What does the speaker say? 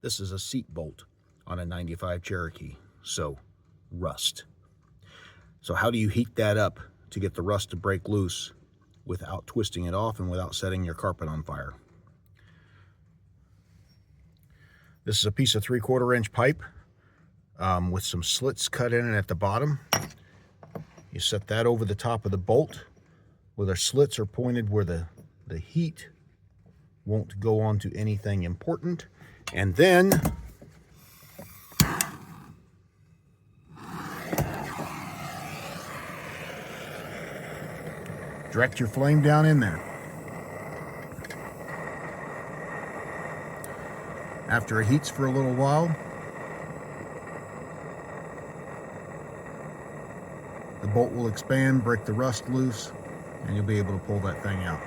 This is a seat bolt on a 95 Cherokee, so rust. So how do you heat that up to get the rust to break loose without twisting it off and without setting your carpet on fire? This is a piece of 3/4 inch pipe with some slits cut in it at the bottom. You set that over the top of the bolt where the slits are pointed where the heat won't go onto anything important. And then direct your flame down in there. After it heats for a little while, the bolt will expand, break the rust loose, and you'll be able to pull that thing out.